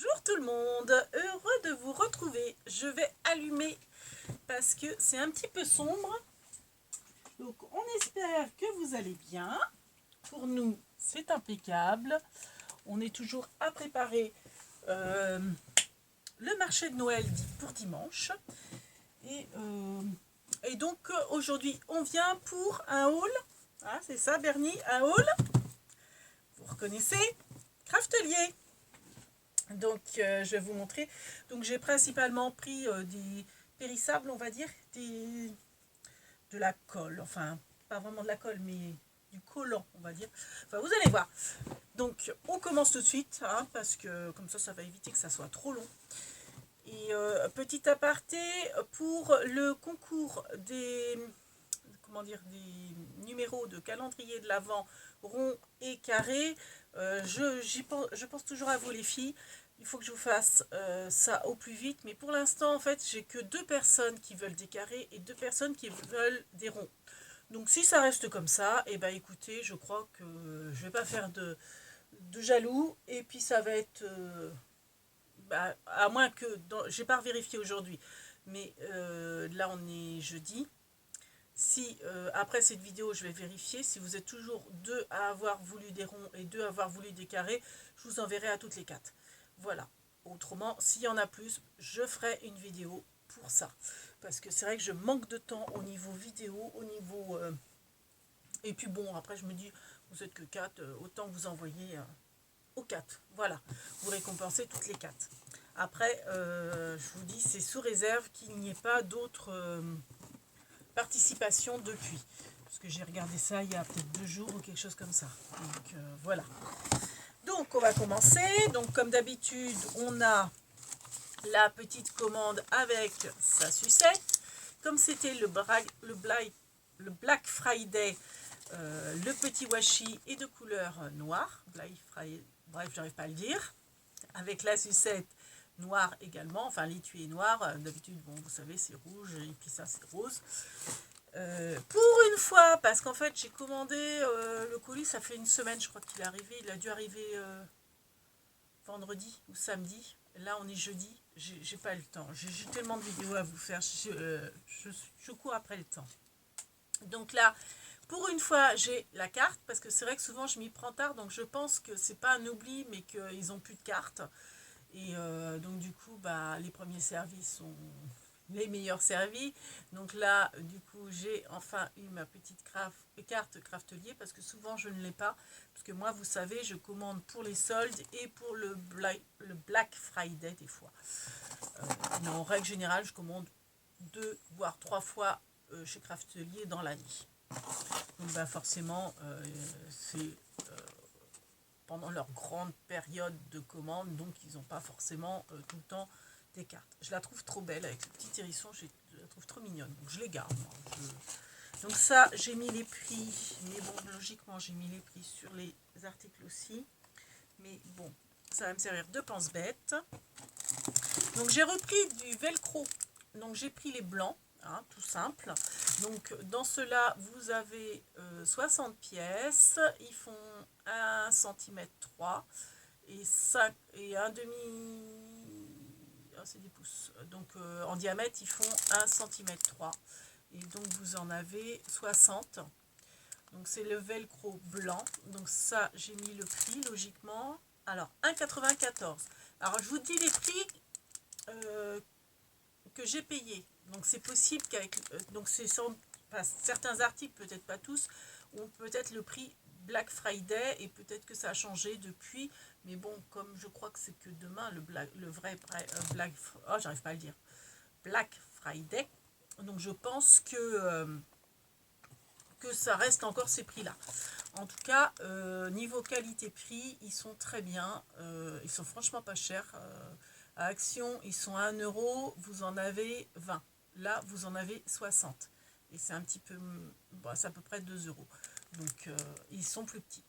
Bonjour tout le monde, heureux de vous retrouver. Je vais allumer parce que c'est un petit peu sombre. Donc on espère que vous allez bien. Pour nous, c'est impeccable. On est toujours à préparer le marché de Noël pour dimanche. Et donc aujourd'hui, on vient pour un haul. Ah, c'est ça Bernie, un haul. Vous reconnaissez Craftelier. Donc je vais vous montrer. Donc j'ai principalement pris des périssables, on va dire, de la colle. Enfin, pas vraiment de la colle, mais du collant, on va dire. Enfin, vous allez voir. Donc on commence tout de suite, hein, parce que comme ça va éviter que ça soit trop long. Et petit aparté, pour le concours des, comment dire, des numéros de calendrier de l'Avent rond et carré, je pense toujours à vous les filles. Il faut que je vous fasse ça au plus vite. Mais pour l'instant, en fait, j'ai que 2 personnes qui veulent des carrés et 2 personnes qui veulent des ronds. Donc si ça reste comme ça, et ben écoutez, je crois que je vais pas faire de jaloux. Et puis ça va être... à moins que... J'ai pas vérifié aujourd'hui. Mais là, on est jeudi. Si après cette vidéo, je vais vérifier. Si vous êtes toujours 2 à avoir voulu des ronds et 2 à avoir voulu des carrés, je vous enverrai à toutes les 4. Voilà. Autrement, s'il y en a plus, je ferai une vidéo pour ça. Parce que c'est vrai que je manque de temps au niveau vidéo, au niveau... Et puis bon, après je me dis, vous êtes que 4, autant vous envoyer aux 4. Voilà. Vous récompensez toutes les 4. Après, je vous dis, c'est sous réserve qu'il n'y ait pas d'autres participations depuis. Parce que j'ai regardé ça il y a peut-être 2 jours ou quelque chose comme ça. Donc voilà. Donc on va commencer. Donc comme d'habitude, on a la petite commande avec sa sucette. Comme c'était le Black Friday, le petit washi est de couleur noire. Bref, j'arrive pas à le dire. Avec la sucette noire également. Enfin, l'étui est noir. D'habitude, bon, vous savez, c'est rouge. Et puis ça, c'est rose. Pour une fois, parce qu'en fait, j'ai commandé le colis. Ça fait une semaine, je crois qu'il est arrivé. Il a dû arriver... vendredi ou samedi. Là, on est jeudi. J'ai pas le temps. J'ai tellement de vidéos à vous faire. Je cours après le temps. Donc là, pour une fois, j'ai la carte. Parce que c'est vrai que souvent, je m'y prends tard. Donc je pense que c'est pas un oubli, mais qu'ils ont plus de carte. Et donc du coup, bah, les premiers services sont les meilleurs servis. Donc là, du coup, j'ai enfin eu ma petite carte Craftelier parce que souvent je ne l'ai pas. Parce que moi, vous savez, je commande pour les soldes et pour le Black Friday des fois. Mais en règle générale, je commande 2 voire 3 fois chez Craftelier dans l'année. Donc bah, forcément, c'est pendant leur grande période de commande, donc ils n'ont pas forcément tout le temps des cartes. Je la trouve trop belle avec ce petit hérisson, je la trouve trop mignonne, donc je les garde. Moi. Donc ça, j'ai mis les prix, mais bon, logiquement, j'ai mis les prix sur les articles aussi. Mais bon, ça va me servir de pense-bête. Donc j'ai repris du velcro, donc j'ai pris les blancs, hein, tout simple. Donc dans cela, vous avez 60 pièces, ils font 1 cm 3 et 5 et un demi, oh, c'est des pouces. Donc en diamètre, ils font 1 cm 3 et donc vous en avez 60. Donc c'est le velcro blanc. Donc ça, j'ai mis le prix logiquement. Alors 1,94. Alors je vous dis les prix que j'ai payé. Donc c'est possible qu'avec donc c'est enfin, certains articles, peut-être pas tous, ont peut-être le prix Black Friday et peut-être que ça a changé depuis. Mais bon, comme je crois que c'est que demain le vrai Black, oh j'arrive pas à le dire, Black Friday. Donc je pense que ça reste encore ces prix-là. En tout cas, niveau qualité-prix, ils sont très bien. Ils sont franchement pas chers. À Action, ils sont à 1 euro, vous en avez 20. Là, vous en avez 60. Et c'est un petit peu... Bon, c'est à peu près 2 euros. Donc, ils sont plus petits.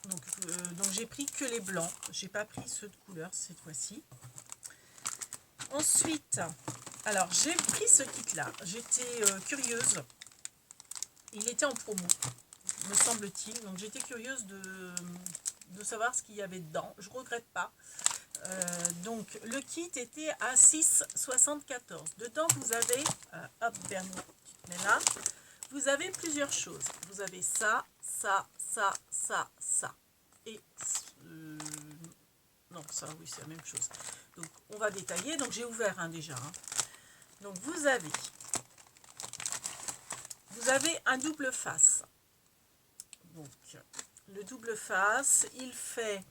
Donc j'ai pris que les blancs. J'ai pas pris ceux de couleur cette fois-ci. Ensuite, alors j'ai pris ce kit-là. J'étais curieuse. Il était en promo, me semble-t-il. Donc j'étais curieuse de savoir ce qu'il y avait dedans. Je regrette pas. Donc le kit était à 6,74. Dedans vous avez, hop Bernie, tu te mets là. Vous avez plusieurs choses. Vous avez ça, ça, ça, ça, ça. Et non, ça oui c'est la même chose. Donc on va détailler. Donc j'ai ouvert un déjà. Hein. Donc vous avez un double face. Donc le double face, il fait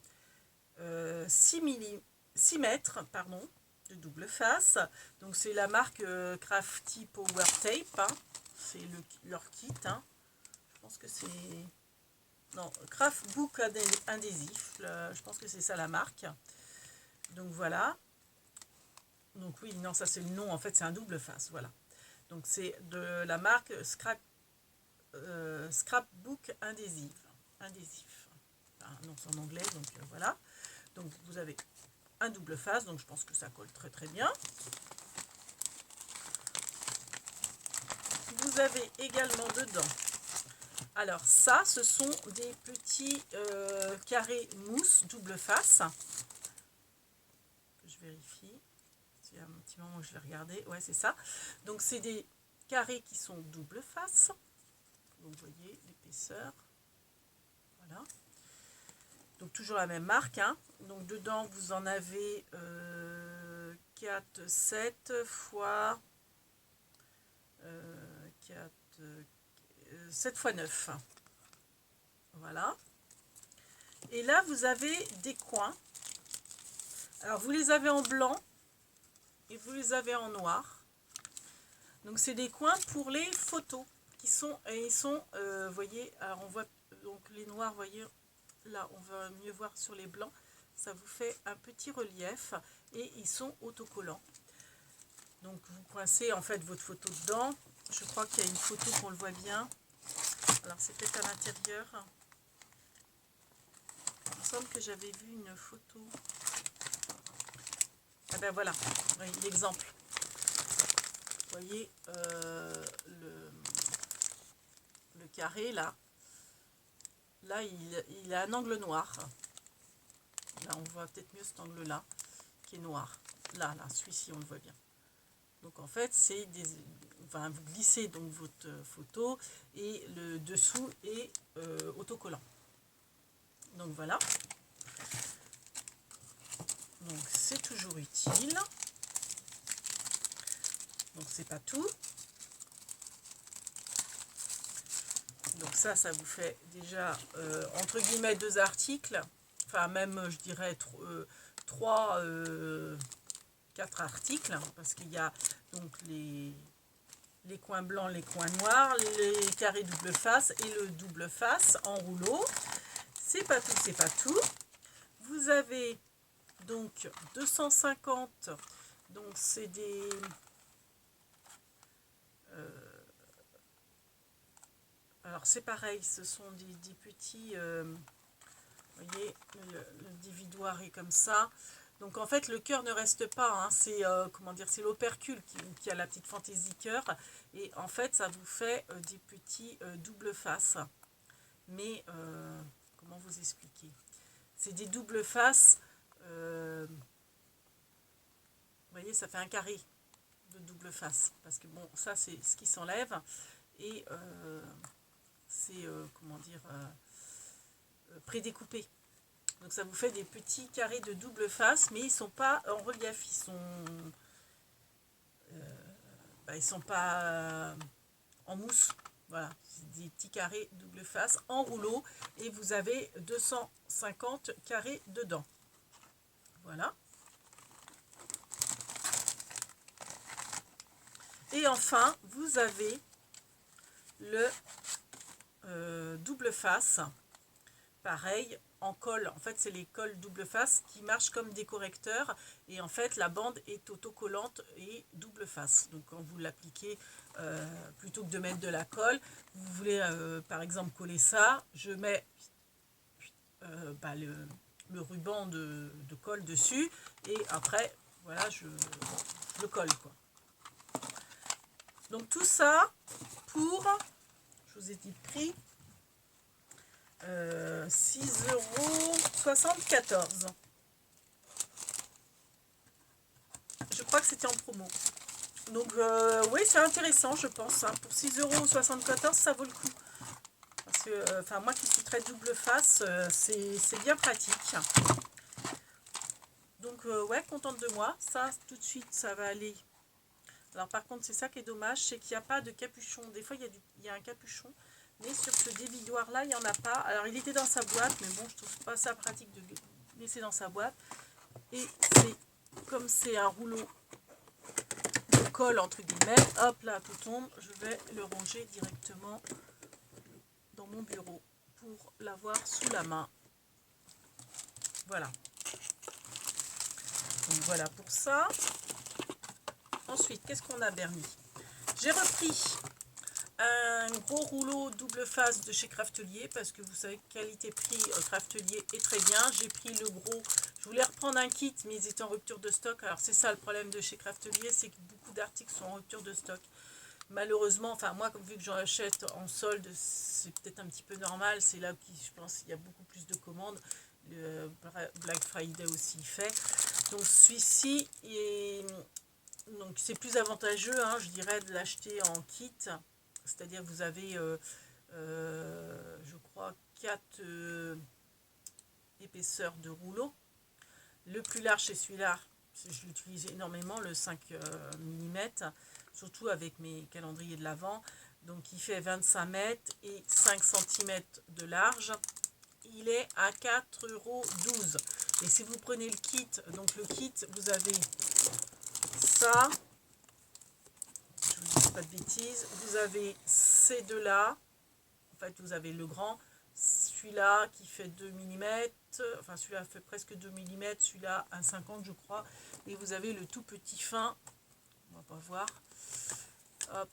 6 mètres pardon, de double face. Donc c'est la marque Crafty Power Tape. Hein. C'est leur kit. Hein. Je pense que c'est... Non, Craft Book Adhésif. Je pense que c'est ça la marque. Donc voilà. Donc oui, non, ça c'est le nom. En fait, c'est un double face. Voilà. Donc c'est de la marque Scrapbook Adhésif. Enfin, non, c'est en anglais. Donc voilà. Donc vous avez un double face. Donc je pense que ça colle très très bien. Vous avez également dedans, alors ça, ce sont des petits carrés mousse double face. Je vérifie. Il y a un petit moment où je l'ai regardé. Ouais, c'est ça. Donc c'est des carrés qui sont double face. Donc vous voyez l'épaisseur. Voilà. Donc toujours la même marque. Hein. Donc dedans, vous en avez 4, 7 fois... 7 x 9. Voilà. Et là, vous avez des coins. Alors, vous les avez en blanc et vous les avez en noir. Donc, c'est des coins pour les photos qui sont, et ils sont, voyez, alors on voit donc les noirs, voyez, là, on va mieux voir sur les blancs. Ça vous fait un petit relief et ils sont autocollants. Donc, vous coincez en fait votre photo dedans. Je crois qu'il y a une photo qu'on le voit bien. Alors, c'est peut-être à l'intérieur. Il me semble que j'avais vu une photo. Ah ben voilà, oui, l'exemple. Vous voyez le carré là. Là, il a un angle noir. Là, on voit peut-être mieux cet angle-là, qui est noir. Là, celui-ci, on le voit bien. Donc en fait, c'est des... Enfin, vous glissez donc votre photo et le dessous est autocollant. Donc voilà. Donc c'est toujours utile. Donc c'est pas tout. Donc ça vous fait déjà entre guillemets 2 articles. Enfin même je dirais 3, 4 articles. Parce qu'il y a donc les coins blancs, les coins noirs, les carrés double face et le double face en rouleau. C'est pas tout, c'est pas tout. Vous avez donc 250, donc c'est des... alors c'est pareil, ce sont des petits... vous voyez, le dividoir est comme ça. Donc en fait le cœur ne reste pas, hein, c'est comment dire, c'est l'opercule qui a la petite fantaisie cœur. Et en fait ça vous fait des petits double face. Mais comment vous expliquer? C'est des double faces. Vous voyez, ça fait un carré de double face. Parce que bon, ça c'est ce qui s'enlève. Et c'est comment dire, prédécoupé. Donc ça vous fait des petits carrés de double face, mais ils sont pas en relief, ils sont pas en mousse. Voilà, c'est des petits carrés double face en rouleau et vous avez 250 carrés dedans. Voilà. Et enfin, vous avez le double face. Pareil, en colle. En fait, c'est les colles double face qui marchent comme des correcteurs. Et en fait, la bande est autocollante et double face. Donc, quand vous l'appliquez, plutôt que de mettre de la colle, vous voulez, par exemple, coller ça. Je mets le ruban de colle dessus. Et après, voilà, je le colle, quoi. Donc, tout ça pour, je vous ai dit le prix, 6,74 €. crois que c'était en promo. Donc oui, c'est intéressant, je pense. Hein. Pour 6,74 €, ça vaut le coup. Parce que, enfin, moi qui suis très double face, c'est bien pratique. Donc ouais, contente de moi. Ça, tout de suite, ça va aller. Alors par contre, c'est ça qui est dommage, c'est qu'il n'y a pas de capuchon. Des fois, il y a un capuchon. Mais sur ce dévidoir-là, il n'y en a pas. Alors, il était dans sa boîte, mais bon, je trouve pas ça pratique de le laisser dans sa boîte. Et c'est comme c'est un rouleau de colle, entre guillemets, hop là, tout tombe. Je vais le ranger directement dans mon bureau pour l'avoir sous la main. Voilà. Donc voilà pour ça. Ensuite, qu'est-ce qu'on a, Bernie? J'ai repris un gros rouleau double face de chez Craftelier parce que vous savez que qualité-prix Craftelier est très bien. J'ai pris le gros, je voulais reprendre un kit mais ils étaient en rupture de stock. Alors c'est ça le problème de chez Craftelier, c'est que beaucoup d'articles sont en rupture de stock. Malheureusement, enfin moi vu que j'en achète en solde, c'est peut-être un petit peu normal. C'est là où je pense qu'il y a beaucoup plus de commandes. Le Black Friday aussi fait. Donc celui-ci, donc c'est plus avantageux, hein, je dirais, de l'acheter en kit. C'est-à-dire que vous avez, je crois, 4 épaisseurs de rouleau. Le plus large, c'est celui-là. Je l'utilise énormément, le 5 mm, surtout avec mes calendriers de l'Avent. Donc, il fait 25 mètres et 5 cm de large. Il est à 4,12 €. Et si vous prenez le kit, donc le kit, vous avez ça. Je vous dis pas de bêtises. Vous avez ces deux-là. En fait, vous avez le grand, celui-là qui fait 2 mm, enfin celui-là fait presque 2 mm, celui-là 1,50 je crois, et vous avez le tout petit fin, on va pas voir, hop,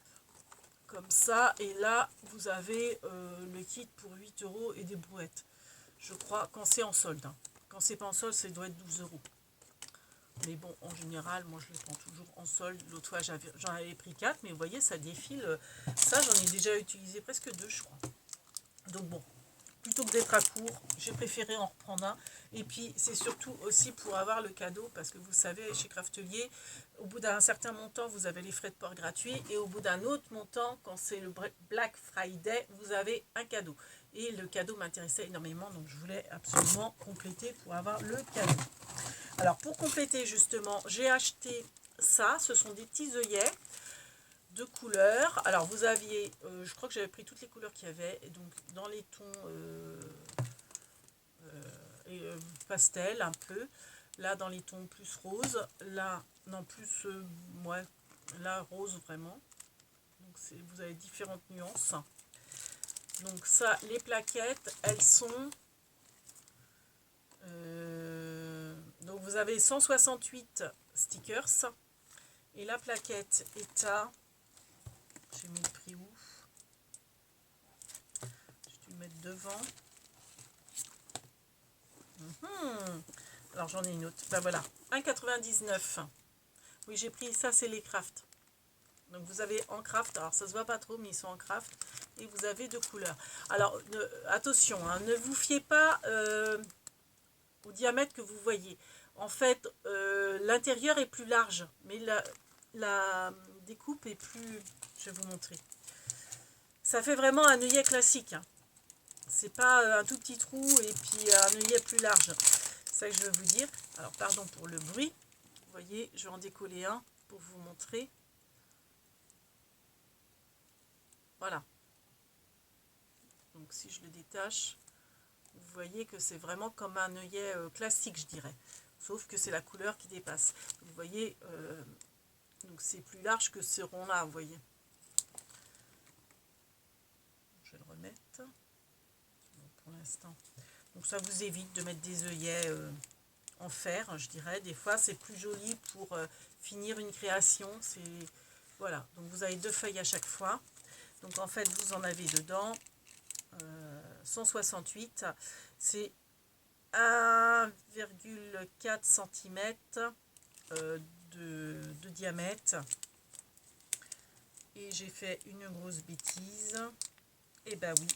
comme ça, et là vous avez le kit pour 8 € et des brouettes, je crois, quand c'est en solde. Hein. Quand c'est pas en solde, ça doit être 12 €. Mais bon, en général, moi je le prends toujours en solde. L'autre fois, j'en avais pris 4, mais vous voyez, ça défile. Ça, j'en ai déjà utilisé presque 2, je crois. Donc bon, plutôt que d'être à court, j'ai préféré en reprendre un. Et puis, c'est surtout aussi pour avoir le cadeau, parce que vous savez, chez Craftelier, au bout d'un certain montant, vous avez les frais de port gratuits. Et au bout d'un autre montant, quand c'est le Black Friday, vous avez un cadeau. Et le cadeau m'intéressait énormément, donc je voulais absolument compléter pour avoir le cadeau. Alors, pour compléter, justement, j'ai acheté ça. Ce sont des petits œillets de couleurs. Alors, vous aviez, je crois que j'avais pris toutes les couleurs qu'il y avait. Et donc, dans les tons pastel, un peu. Là, dans les tons plus roses. Là, non, plus, ouais, là, rose, vraiment. Donc, vous avez différentes nuances. Donc, ça, les plaquettes, elles sont... donc vous avez 168 stickers et la plaquette est à, j'ai mis le prix où, je vais le mettre devant. Alors j'en ai une autre, ben voilà, 1,99 €. Oui, j'ai pris ça, c'est les craft. Donc vous avez en craft, alors ça se voit pas trop mais ils sont en craft, et vous avez deux couleurs. Alors attention, hein, ne vous fiez pas au diamètre que vous voyez. En fait, l'intérieur est plus large, mais la découpe est plus... Je vais vous montrer. Ça fait vraiment un œillet classique. Hein. C'est pas un tout petit trou et puis un œillet plus large. C'est ça que je veux vous dire. Alors, pardon pour le bruit. Vous voyez, je vais en décoller un pour vous montrer. Voilà. Donc, si je le détache, vous voyez que c'est vraiment comme un œillet classique, je dirais. Sauf que c'est la couleur qui dépasse. Vous voyez, donc c'est plus large que ce rond-là, vous voyez. Je vais le remettre. Bon, pour l'instant. Donc ça vous évite de mettre des œillets en fer, je dirais. Des fois, c'est plus joli pour finir une création. Voilà. Donc vous avez 2 feuilles à chaque fois. Donc en fait, vous en avez dedans 168. C'est 1,4 cm de diamètre. Et j'ai fait une grosse bêtise. Et bah oui,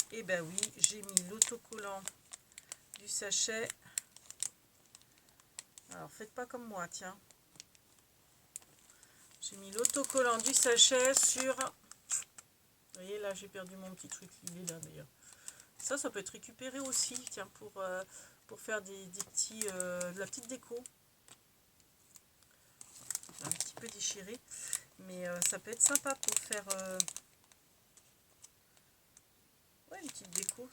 j'ai mis l'autocollant du sachet. Alors faites pas comme moi, tiens. J'ai mis l'autocollant du sachet sur... Vous voyez, là, j'ai perdu mon petit truc. Il est là, d'ailleurs. Ça peut être récupéré aussi, tiens, pour faire des petits... de la petite déco. Un petit peu déchiré. Mais ça peut être sympa pour faire... ouais, une petite déco.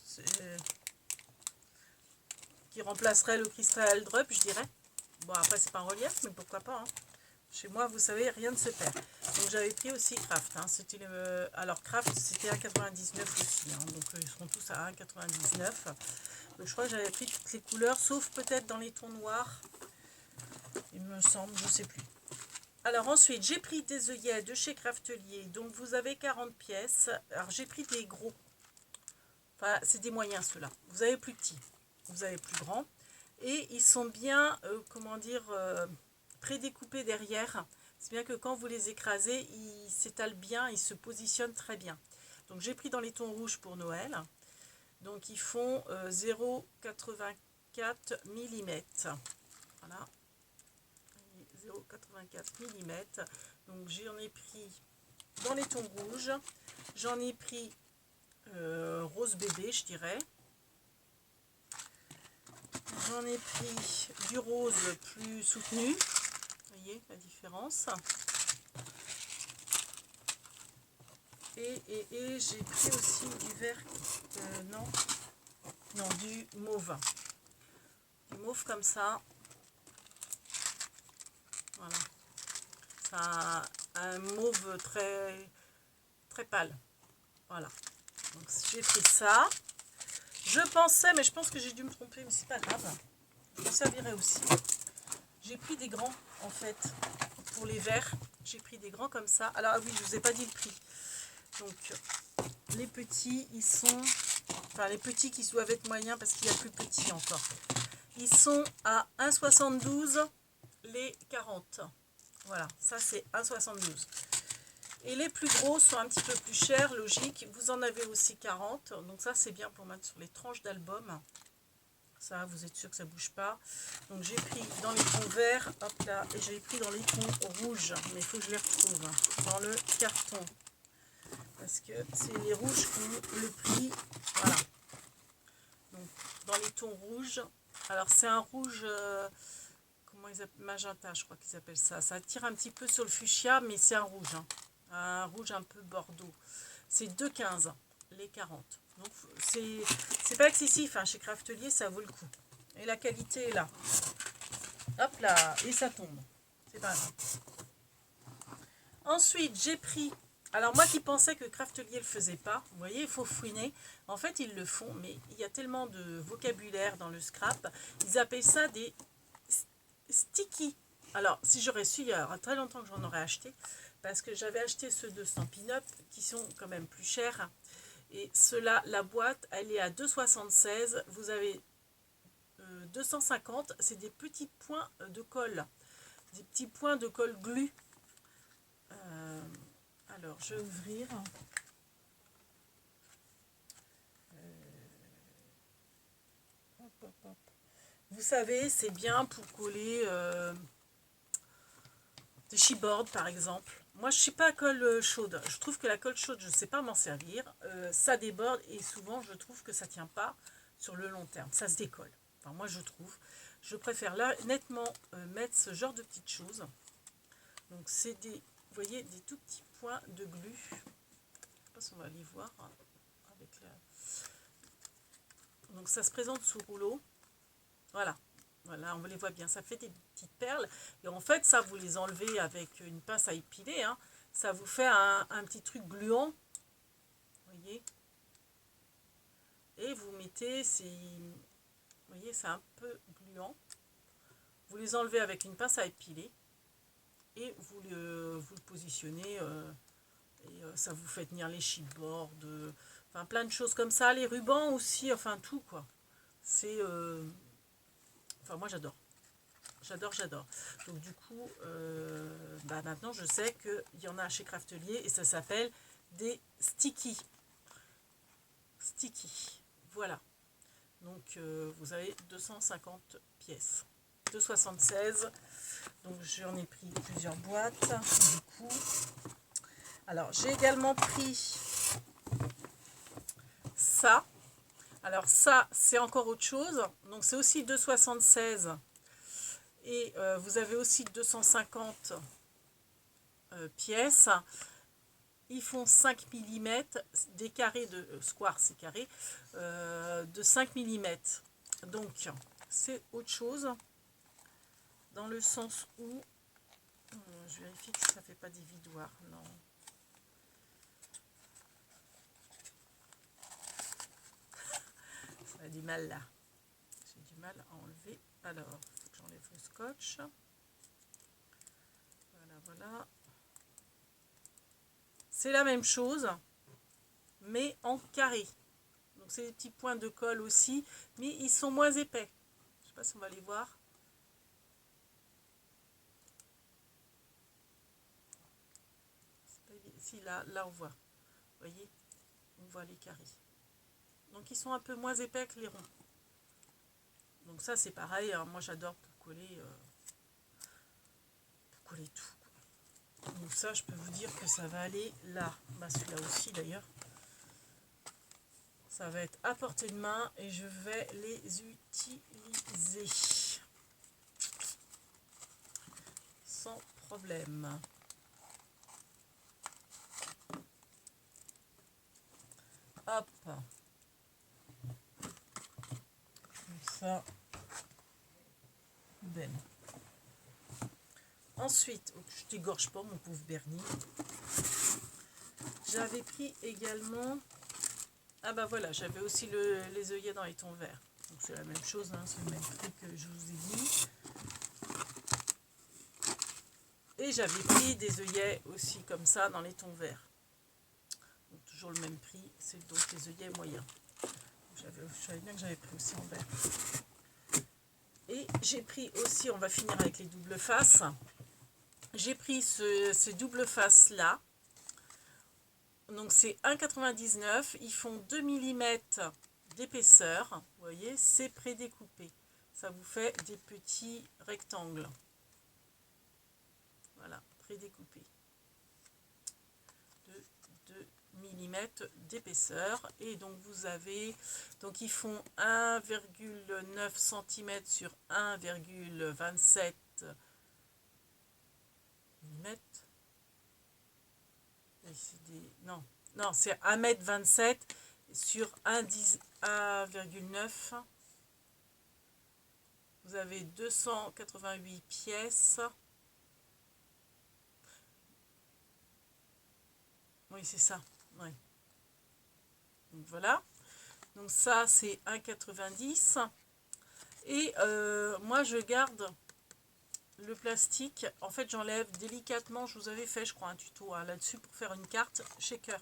Qui remplacerait le cristal drop, je dirais. Bon, après, c'est pas un relief, mais pourquoi pas, hein. Chez moi, vous savez, rien ne se perd. Donc, j'avais pris aussi Craft. Hein. C'était alors, Craft, c'était 1,99 aussi. Hein. Donc, ils seront tous à 1,99. Donc, je crois que j'avais pris toutes les couleurs, sauf peut-être dans les tons noirs. Il me semble, je sais plus. Alors, ensuite, j'ai pris des œillets de chez Craftelier. Donc, vous avez 40 pièces. Alors, j'ai pris des gros. Enfin, c'est des moyens, ceux-là. Vous avez plus petits. Vous avez plus grands. Et ils sont bien, comment dire... prédécoupés derrière, c'est bien que quand vous les écrasez, ils s'étalent bien, ils se positionnent très bien. Donc j'ai pris dans les tons rouges pour Noël, donc ils font 0,84 mm. Voilà, 0,84 mm. Donc j'en ai pris dans les tons rouges, j'en ai pris rose bébé, je dirais. J'en ai pris du rose plus soutenu. Voyez la différence. Et j'ai pris aussi du vert, non, du mauve. Du mauve comme ça. Voilà. Ça un mauve très, très pâle. Voilà. Donc j'ai pris ça. Je pensais, mais je pense que j'ai dû me tromper, mais c'est pas grave. Je me servirai aussi. J'ai pris des grands, en fait, pour les verts. J'ai pris des grands comme ça. Alors, ah oui, je ne vous ai pas dit le prix. Donc, les petits, ils sont... Enfin, les petits qui doivent être moyens parce qu'il y a plus petits encore. Ils sont à 1,72 les 40. Voilà, ça c'est 1,72. Et les plus gros sont un petit peu plus chers, logique. Vous en avez aussi 40. Donc ça, c'est bien pour mettre sur les tranches d'album. Ça, vous êtes sûr que ça bouge pas. Donc j'ai pris dans les tons verts, hop là, et j'ai pris dans les tons rouges. Mais il faut que je les retrouve dans le carton. Parce que c'est les rouges qui ont le prix. Voilà. Donc dans les tons rouges. Alors c'est un rouge, comment ils appellent, magenta, je crois qu'ils appellent ça. Ça tire un petit peu sur le fuchsia, mais c'est un rouge. Hein. Un rouge un peu bordeaux. C'est 2,15 les 40. Donc c'est pas excessif, hein. Chez Craftelier ça vaut le coup. Et la qualité est là. Hop là, et ça tombe. C'est pas grave. Ensuite, j'ai pris... Alors moi qui pensais que Craftelier le faisait pas, vous voyez, il faut fouiner. En fait, ils le font, mais il y a tellement de vocabulaire dans le scrap. Ils appellent ça des sticky. Alors, si j'aurais su, il y a très longtemps que j'en aurais acheté, parce que j'avais acheté ceux de Stampin' Up, qui sont quand même plus chers. Et ceux-là, la boîte, elle est à 2,76. Vous avez 250. C'est des petits points de colle. Des petits points de colle glu. Alors, je vais ouvrir. Hop, hop, hop. Vous savez, c'est bien pour coller des chipboards, par exemple. Moi, je ne suis pas à colle chaude. Je trouve que la colle chaude, je ne sais pas m'en servir. Ça déborde et souvent, je trouve que ça ne tient pas sur le long terme. Ça se décolle. Enfin, moi, je trouve. Je préfère là, nettement mettre ce genre de petites choses. Donc, c'est des, vous voyez, des tout petits points de glu. Je ne sais pas si on va les voir. Hein, avec la... Donc, ça se présente sous rouleau. Voilà. Voilà, on les voit bien. Ça fait des petites perles. Et en fait, ça, vous les enlevez avec une pince à épiler. Hein. Ça vous fait un petit truc gluant. Vous voyez. Et vous mettez ces... Vous voyez, c'est un peu gluant. Vous les enlevez avec une pince à épiler. Et vous le positionnez. Ça vous fait tenir les chipboards. Enfin, plein de choses comme ça. Les rubans aussi. Enfin, tout, quoi. C'est... Enfin, moi, j'adore. J'adore. Donc, du coup, maintenant, je sais qu'il y en a chez Craftelier et ça s'appelle des sticky. Sticky. Voilà. Donc, vous avez 250 pièces. 2,76 €. Donc j'en ai pris plusieurs boîtes du coup. Alors j'ai également pris ça. Alors ça c'est encore autre chose. Donc c'est aussi 2,76 € et vous avez aussi 250 pièces. Ils font 5 mm, des carrés de square, c'est carré, de 5 mm. Donc c'est autre chose dans le sens où je vérifie que ça ne fait pas d'évidoir. Non. Ça a du mal là. J'ai du mal à enlever. Alors, il faut que j'enlève le scotch. Voilà, voilà. C'est la même chose, mais en carré. Donc c'est des petits points de colle aussi, mais ils sont moins épais. Je ne sais pas si on va les voir. Si là on voit. Vous voyez, on voit les carrés. Donc ils sont un peu moins épais que les ronds. Donc ça c'est pareil, hein, moi j'adore pour coller tout. Donc ça je peux vous dire que ça va aller là. Bah, celui-là aussi d'ailleurs. Ça va être à portée de main et je vais les utiliser sans problème. Hop. Comme ça. Ben. Ensuite, je t'égorge pas mon pauvre Bernie. J'avais pris également... Ah bah voilà, j'avais aussi les œillets dans les tons verts. Donc c'est la même chose, hein, c'est le même prix que je vous ai dit. Et j'avais pris des œillets aussi comme ça dans les tons verts. Donc toujours le même prix, c'est donc les œillets moyens. Je savais bien que j'avais pris aussi en vert. Et j'ai pris aussi, on va finir avec les doubles faces. J'ai pris ces doubles faces là. Donc c'est 1,99 €. Ils font 2 mm d'épaisseur. Vous voyez, c'est prédécoupé. Ça vous fait des petits rectangles. Voilà, prédécoupé. De 2 mm d'épaisseur. Et donc vous avez, donc ils font 1,9 cm sur 1,27 mm. Non, c'est 1,27 m sur 1,9. Vous avez 288 pièces. Oui, c'est ça. Oui. Donc voilà. Donc ça, c'est 1,90 €. Et moi, je garde le plastique. En fait, j'enlève délicatement. Je vous avais fait, je crois, un tuto là-dessus pour faire une carte shaker.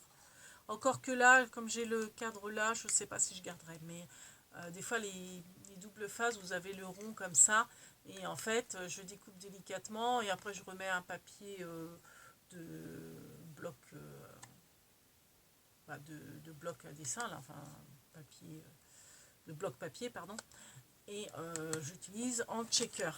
Encore que là, comme j'ai le cadre là, je ne sais pas si je garderai. Mais des fois, les doubles faces, vous avez le rond comme ça. Et en fait, je découpe délicatement. Et après, je remets un papier de bloc... de bloc à dessin, là, enfin, papier, de bloc papier, pardon. Et j'utilise en checker.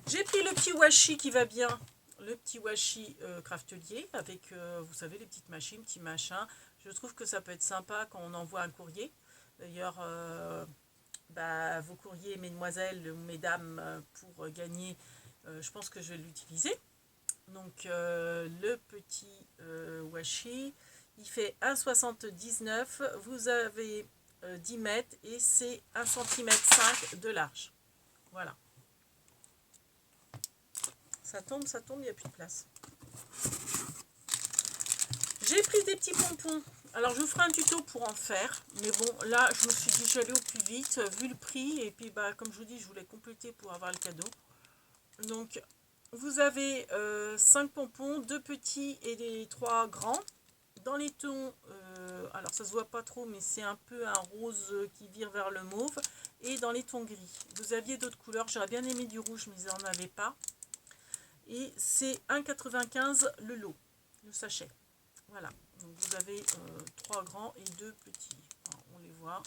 J'ai pris le petit washi qui va bien, le petit washi craftelier avec, vous savez, les petites machines, petits machins. Je trouve que ça peut être sympa quand on envoie un courrier. D'ailleurs, vos courriers, mesdemoiselles ou mesdames, pour gagner, je pense que je vais l'utiliser. Donc, le petit washi, il fait 1,79 €. Vous avez 10 mètres et c'est 1,5 cm de large. Voilà. Ça tombe, il n'y a plus de place. J'ai pris des petits pompons. Alors, je vous ferai un tuto pour en faire. Mais bon, là, je me suis dit que j'allais au plus vite, vu le prix. Et puis, comme je vous dis, je voulais compléter pour avoir le cadeau. Donc, vous avez 5 pompons, 2 petits et les 3 grands. Dans les tons, alors ça se voit pas trop, mais c'est un peu un rose qui vire vers le mauve. Et dans les tons gris. Vous aviez d'autres couleurs. J'aurais bien aimé du rouge, mais ils n'en avaient pas. Et c'est 1,95 € le lot, le sachet. Voilà. Donc vous avez 3 grands et 2 petits. Alors, on les voit.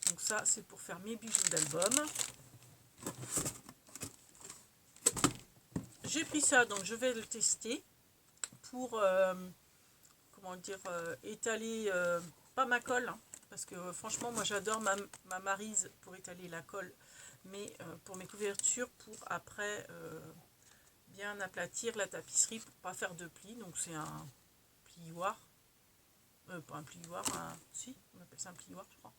Donc ça, c'est pour faire mes bijoux d'album. J'ai pris ça, donc je vais le tester pour, comment dire, étaler, pas ma colle, hein, parce que franchement, moi j'adore ma Maryse pour étaler la colle, mais pour mes couvertures, pour après bien aplatir la tapisserie, pour pas faire de plis. Donc c'est un plioir, pas un plioir, si, on appelle ça un plioir, je crois.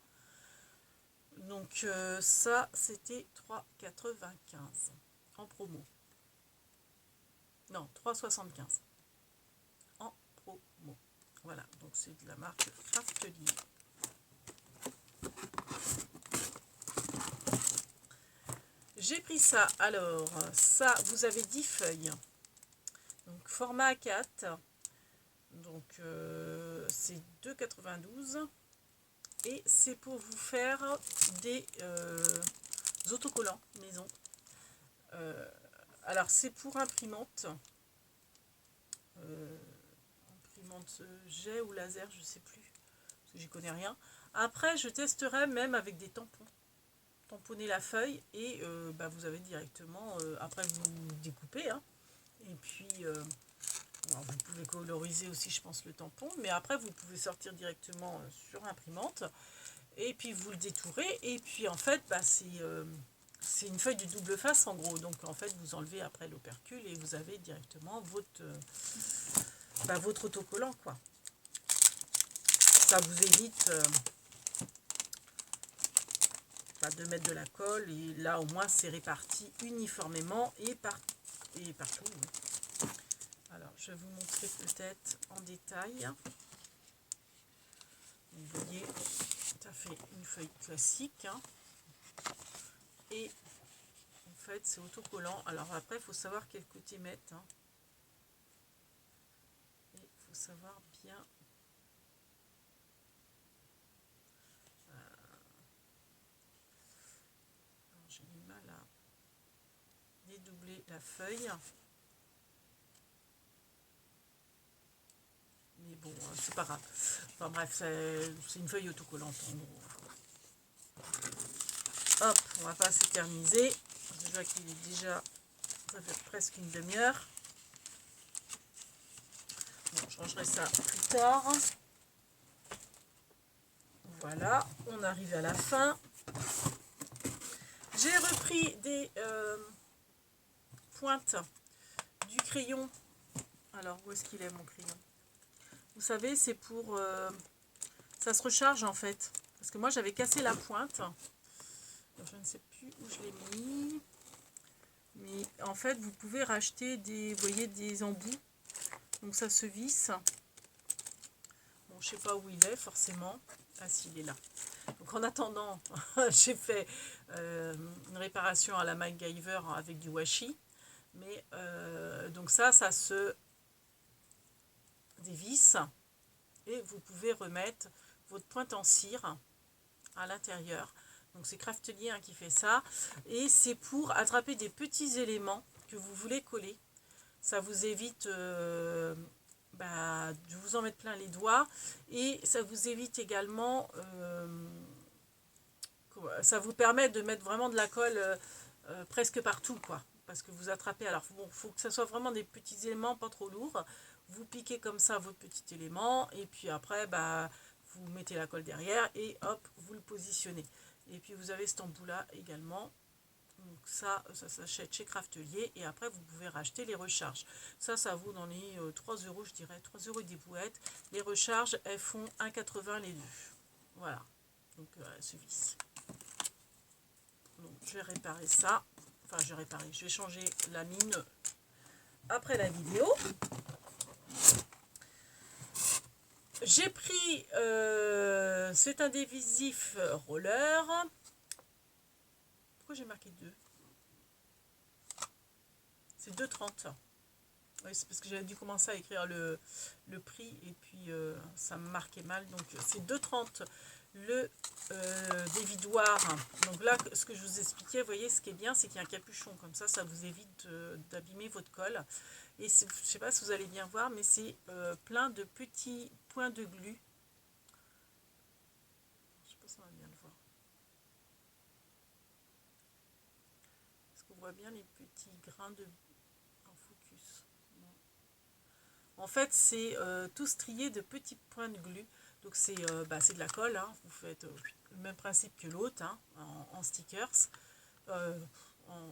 Donc ça, c'était 3,95 en promo. Non, 3,75 en promo. Voilà, donc c'est de la marque Craftelier. J'ai pris ça. Alors, ça, vous avez 10 feuilles. Donc, format A4. Donc, c'est 2,92. Et c'est pour vous faire des autocollants maison. Alors, c'est pour imprimante. Imprimante jet ou laser, je sais plus. Parce que j'y connais rien. Après, je testerai même avec des tampons. Tamponner la feuille et vous avez directement, après vous découpez, hein, et puis vous pouvez coloriser aussi, je pense, le tampon, mais après vous pouvez sortir directement sur imprimante et puis vous le détourez et puis en fait c'est une feuille de double face en gros, donc en fait vous enlevez après l'opercule et vous avez directement votre autocollant, quoi. Ça vous évite de mettre de la colle, et là au moins c'est réparti uniformément et partout. Oui. Alors je vais vous montrer peut-être en détail. Vous voyez, ça fait une feuille classique, hein. Et en fait c'est autocollant. Alors après il faut savoir quel côté mettre, hein. Et il faut savoir bien j'ai du mal à dédoubler la feuille, mais bon, c'est pas grave. Enfin bref, c'est une feuille autocollante en gros. Hop, on va pas s'éterniser. Je vois qu'il est déjà, ça fait presque une demi-heure. Bon, je rangerai ça plus tard. Voilà, on arrive à la fin. J'ai repris des pointes du crayon. Alors, où est-ce qu'il est mon crayon? Vous savez, c'est pour... ça se recharge en fait. Parce que moi, j'avais cassé la pointe. Je ne sais plus où je l'ai mis. Mais en fait, vous pouvez racheter des, vous voyez, des embouts. Donc, ça se visse. Bon, je sais pas où il est forcément. Ah si, il est là. Donc en attendant, j'ai fait une réparation à la MacGyver avec du washi. Mais donc ça se dévisse et vous pouvez remettre votre pointe en cire à l'intérieur. Donc c'est Craftelier, hein, qui fait ça. Et c'est pour attraper des petits éléments que vous voulez coller. Ça vous évite de vous en mettre plein les doigts. Et ça vous évite également... ça vous permet de mettre vraiment de la colle presque partout, quoi. Parce que vous attrapez, alors bon, faut que ça soit vraiment des petits éléments pas trop lourds. Vous piquez comme ça votre petit élément et puis après vous mettez la colle derrière et hop, vous le positionnez. Et puis vous avez cet embout là également. Donc ça s'achète chez Craftelier et après vous pouvez racheter les recharges. Ça vaut dans les 3 euros, je dirais, 3 euros des bouettes. Les recharges, elles font 1,80 les deux. Voilà, donc elles se vissent. Donc je vais réparer ça. Enfin, je vais changer la mine après la vidéo. J'ai pris, c'est un adhésif roller. Pourquoi j'ai marqué 2? C'est 2,30. Oui, c'est parce que j'avais dû commencer à écrire le prix et puis ça me marquait mal. Donc c'est 2,30 le dévidoir. Donc là, ce que je vous expliquais, vous voyez, ce qui est bien, c'est qu'il y a un capuchon. Comme ça vous évite d'abîmer votre colle. Et je ne sais pas si vous allez bien voir, mais c'est plein de petits points de glu. Je ne sais pas si on va bien le voir. voit bien les petits grains de en focus. En fait, c'est tout strié de petits points de glu. Donc c'est de la colle, hein. Vous faites le même principe que l'autre, hein, en stickers, en,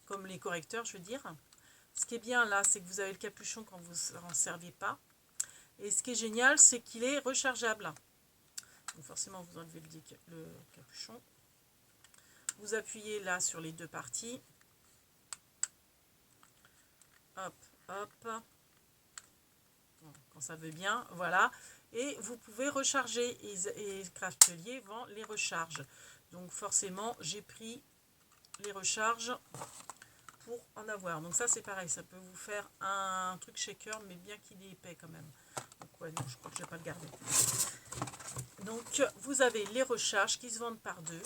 comme les correcteurs, je veux dire. Ce qui est bien là, c'est que vous avez le capuchon quand vous n'en servez pas. Et ce qui est génial, c'est qu'il est rechargeable. Donc forcément, vous enlevez le capuchon. Vous appuyez là sur les deux parties. Hop, hop. Bon, quand ça veut bien, voilà. Et vous pouvez recharger. Et Craftelier vend les recharges. Donc forcément, j'ai pris les recharges pour en avoir. Donc ça, c'est pareil. Ça peut vous faire un truc shaker, mais bien qu'il est épais quand même. Donc ouais, non, je crois que je ne vais pas le garder. Donc vous avez les recharges qui se vendent par deux.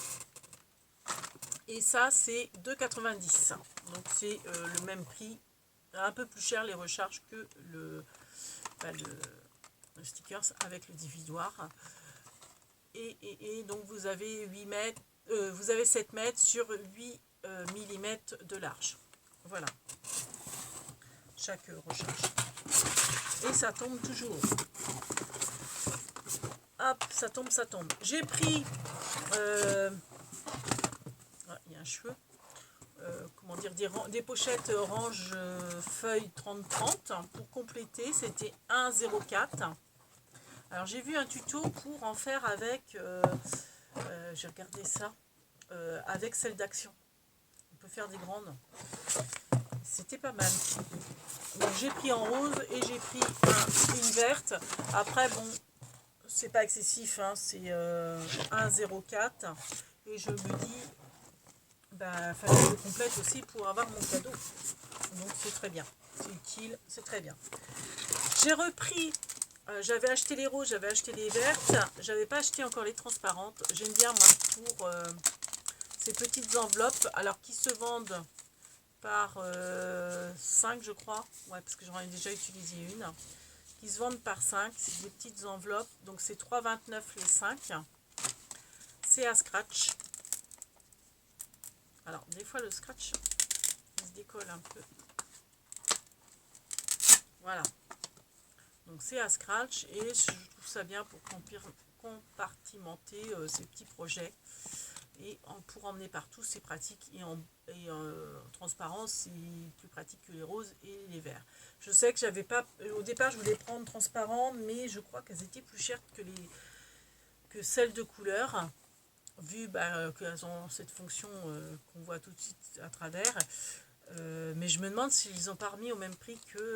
Et ça, c'est 2,90 €. Donc c'est le même prix. Un peu plus cher les recharges que le stickers avec le divisoire. Et donc vous avez 8 mètres, vous avez 7 mètres sur 8 mm de large. Voilà. Chaque recharge. Et ça tombe toujours. Hop, ça tombe, ça tombe. J'ai pris... il y a un cheveu. Comment dire, des pochettes orange feuille 30-30 pour compléter. C'était 1,04 €. Alors j'ai vu un tuto pour en faire avec, j'ai regardé ça, avec celle d'Action. On peut faire des grandes. C'était pas mal. Donc j'ai pris en rose et j'ai pris une verte. Après bon, c'est pas excessif, hein, c'est 1,04 €. Et je me dis, bah fallait que je complète aussi pour avoir mon cadeau. Donc c'est très bien. C'est utile, c'est très bien. J'ai repris... j'avais acheté les roses, j'avais acheté les vertes, j'avais pas acheté encore les transparentes. J'aime bien moi pour ces petites enveloppes, alors qui se vendent par 5 je crois, ouais parce que j'en ai déjà utilisé une, qui se vendent par 5, c'est des petites enveloppes, donc c'est 3,29 € les 5, c'est à scratch. Alors des fois le scratch il se décolle un peu, voilà. Donc c'est à scratch et je trouve ça bien pour compartimenter ces petits projets. Et pour emmener partout, c'est pratique. Et en transparence, c'est plus pratique que les roses et les verts. Je sais que j'avais pas... Au départ, je voulais prendre transparent, mais je crois qu'elles étaient plus chères que celles de couleur. Vu qu'elles ont cette fonction qu'on voit tout de suite à travers. Mais je me demande s'ils n'ont pas remis au même prix que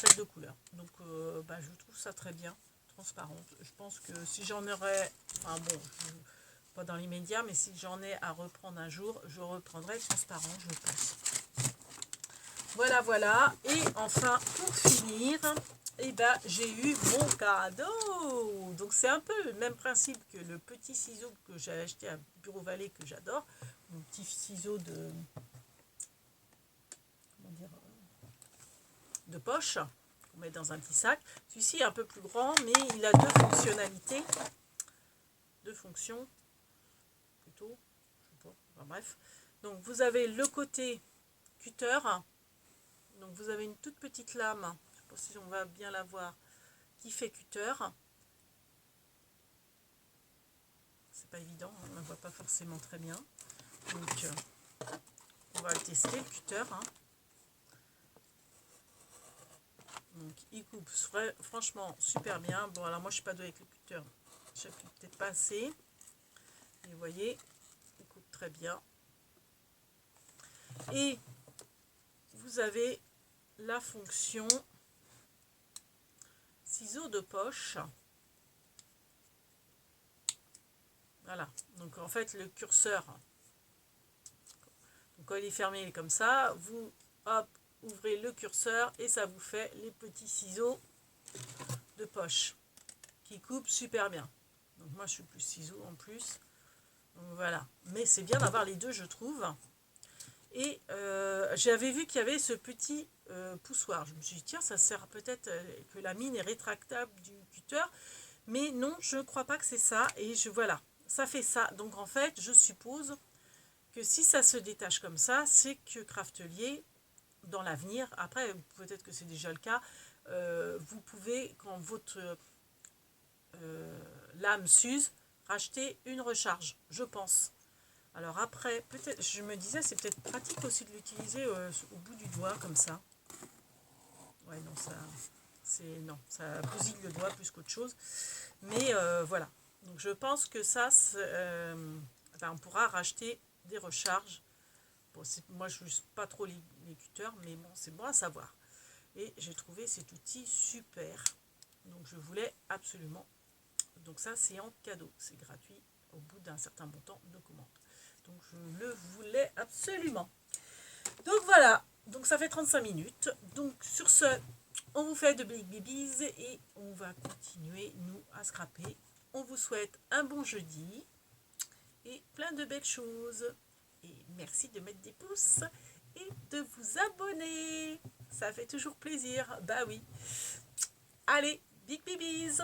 celle de couleur. Donc je trouve ça très bien, transparente. Je pense que si j'en aurais, enfin bon, pas dans l'immédiat, mais si j'en ai à reprendre un jour, je reprendrai transparent, je pense. Voilà, voilà. Et enfin, pour finir, j'ai eu mon cadeau. Donc c'est un peu le même principe que le petit ciseau que j'ai acheté à Bureau Vallée, que j'adore. Mon petit ciseau de poche qu'on met dans un petit sac. Celui-ci est un peu plus grand, mais il a deux fonctionnalités, deux fonctions plutôt, je sais pas, enfin, bref. Donc vous avez le côté cutter, donc vous avez une toute petite lame, je sais pas si on va bien la voir, qui fait cutter. C'est pas évident, on ne la voit pas forcément très bien, donc on va le tester, le cutter, hein. Donc il coupe franchement super bien. Bon alors moi je suis pas douée avec le cutter, j'appuie peut-être pas assez. Et vous voyez, il coupe très bien. Et vous avez la fonction ciseaux de poche. Voilà, donc en fait le curseur, donc quand il est fermé il est comme ça, vous hop, ouvrez le curseur et ça vous fait les petits ciseaux de poche qui coupent super bien. Donc moi je suis plus ciseaux en plus, donc voilà, mais c'est bien d'avoir les deux je trouve. Et j'avais vu qu'il y avait ce petit poussoir, je me suis dit tiens ça sert peut-être que la mine est rétractable du cutter, mais non je ne crois pas que c'est ça. Et voilà, ça fait ça, donc en fait je suppose que si ça se détache comme ça, c'est que Craftelier, dans l'avenir, après peut-être que c'est déjà le cas, vous pouvez, quand votre lame s'use, racheter une recharge, je pense. Alors après, peut-être, je me disais, c'est peut-être pratique aussi de l'utiliser au bout du doigt, comme ça. Ouais, non, ça bousille le doigt plus qu'autre chose. Mais voilà. Donc je pense que ça, on pourra racheter des recharges. Bon, moi, je n'use pas trop les cutters, mais bon, c'est bon à savoir. Et j'ai trouvé cet outil super. Donc je voulais absolument. Donc ça, c'est en cadeau. C'est gratuit au bout d'un certain montant de commande. Donc je le voulais absolument. Donc voilà. Donc ça fait 35 minutes. Donc sur ce, on vous fait de big babies et on va continuer, nous, à scraper. On vous souhaite un bon jeudi et plein de belles choses. Et merci de mettre des pouces et de vous abonner. Ça fait toujours plaisir. Bah oui. Allez, big babies.